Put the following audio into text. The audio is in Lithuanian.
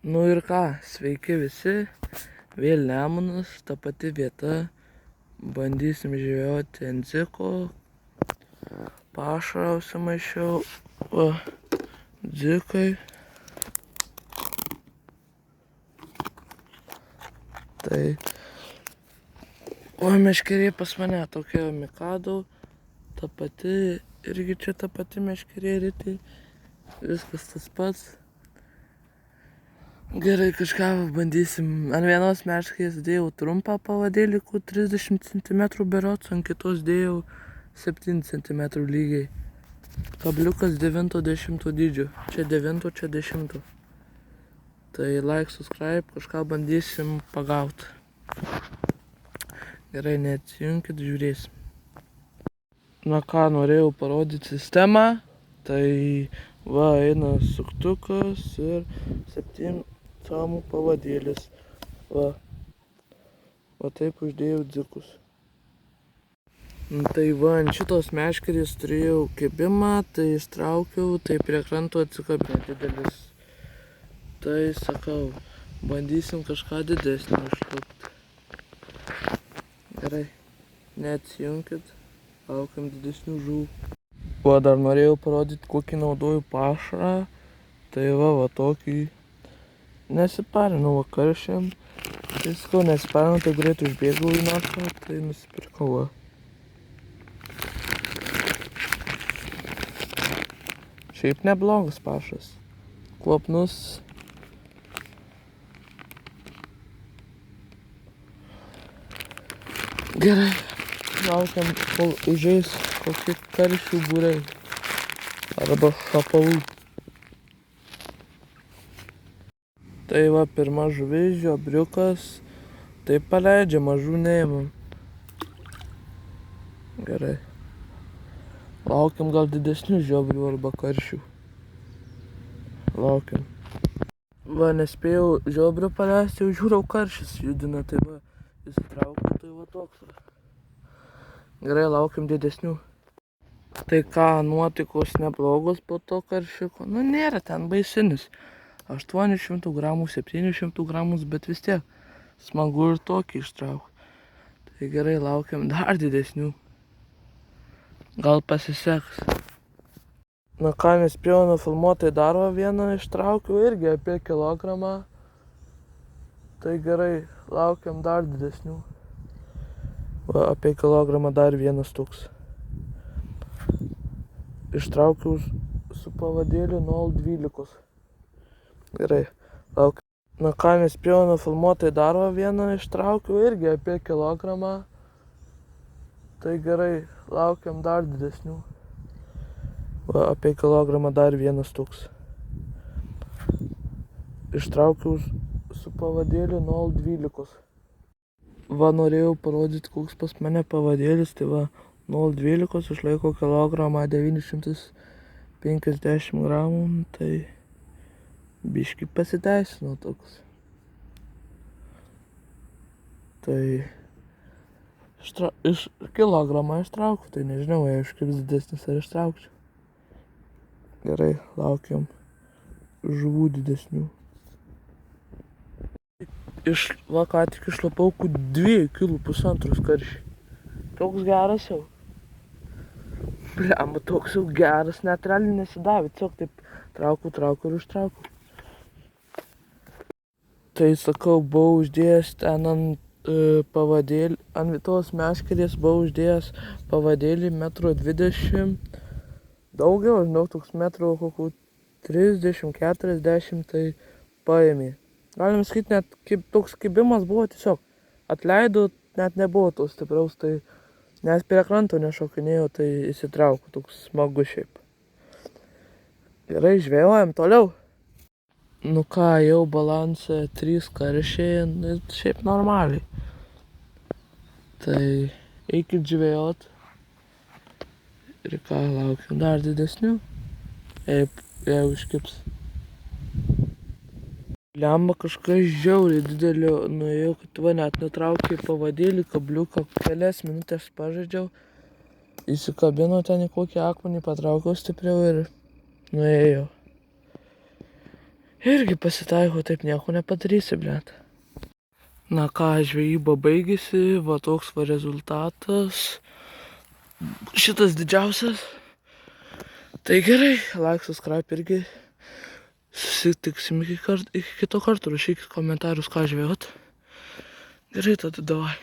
Nu ir ką, sveiki visi, vėl Nemunas, ta pati vieta, bandysim žvejoti ant dziko, pašarą užsimaišiau, va, dzikai. Tai, o meškerė pas mane tokia Mikado, ta pati, irgi čia ta pati meškerė rytai, viskas tas pats. Gerai, kažką bandysim. Ant vienos meškės dėjau trumpą pavadėlį, kur 30 cm berods, ant kitos dėjau 7 cm lygiai. Kabliukas 9-10 dydžio. Čia 9, čia 10. Tai like, subscribe, kažką bandysim pagauti. Gerai, neatsijunkit, žiūrėsim. Na ką, norėjau parodyti sistemą. Tai va, eina suktukas ir 7 camų pavadėlis. Va taip uždėjau dzikus. Tai va, ant šitos meškerės turėjau kibimą, tai ištraukiau, tai prie kranto atsikabino didelis. Tai sakau, bandysim kažką didesnį išlupti. Gerai, neatsijunkit, laukiam didesnių žuvų. Va, dar norėjau parodyti, kokį naudoju pašarą. Tai va tokį. Nesiparinau vakaršiam. Tai sakau, nesiparinau, tai greit užbėgau į naktą, tai nusipirkau va. Šiaip neblogas pašas. Kvapnus. Gerai, laukiam, kol užeis kokie karšių būriai. Arba šapalų. Tai va, pirma žuvis, žiobriukas. Tai paleidžia, mažų neimam. Gerai. Laukiam gal didesnių žiobrių arba karšių. Laukiam. Va, nespėjau žiobrių paleisti, jau žiūrau karšis judina, tai va, įsitraukiau, tai va toks. Gerai, laukiam didesnių. Tai ką, nuotaikos neblogos po to karšiuko. Nu, nėra ten baisinis. 800 gramų, 700 gramų, bet vis tiek smagu ir tokį ištraukti. Tai gerai, laukiam dar didesnių. Gal pasiseks. Na ką, nespėjau nufilmuoti, dar vieną ištraukiau, irgi apie kilogramą. Tai gerai, laukiam dar didesnių. Va, apie kilogramą dar vienas toks. Ištraukiau su pavadėliu 0,12. Gerai, laukiam. Na ką, nespėjau nufilmuoti, dar vieną ištraukiau, irgi apie kilogramą. Tai gerai, laukiam dar didesnių. Va, apie kilogramą dar vienas toks. Ištraukiau su pavadėliu 0,12. Va, norėjau parodyti, koks pas mane pavadėlis, tai va, 0,12 išlaiko kilogramą 950 gramų, tai biškį pasiteisino toks. Tai iš kilogramą ištraukiu, tai nežinau, jei iškips didesnis ar ištraukčiau. Gerai, laukiam žuvų didesnių. Va, ką tik išlapau 2,5 kg karšiai. Toks geras jau. Blemba, toks jau geras, net realiai nesidavė, tiesiog taip traukiu ir ištraukiu. Tai sakau, buvau uždėjęs ten ant pavadėlį, ant tos meškerės buvau uždėjęs pavadėlį 1,20 m. Daugiau, žinau, toks metrų kokių 30-40, tai paėmė. Galim sakyti, net toks kibimas buvo tiesiog. Atleido, net nebuvo to stipraus, tai nes prie kranto nešokinėjau, tai įsitraukiu, toks smagu šiaip. Gerai, žvejojam toliau. Nu ką, jau balansą 3 karšiai, šiaip normaliai. Tai eikit žvejot. Ir ką, laukiam dar didesnių. Jei užkips. Lemba kažkas žiauriai didelio, nuėjau, kad va net nutraukė pavadėlį, kabliuką, kelias minutės pažaidžiau. Įsikabino ten į kokį akmenį, patraukiau stipriau ir nuėjau. Irgi pasitaiko, taip nieko nepadarysi, blėt. Na ką, žvejyba baigėsi, va toks va rezultatas. Šitas didžiausias. Tai gerai, like, subscribe irgi. Susitiksim iki kito karto, rašykit komentarus, ką žvejot. Gerai, tada davai.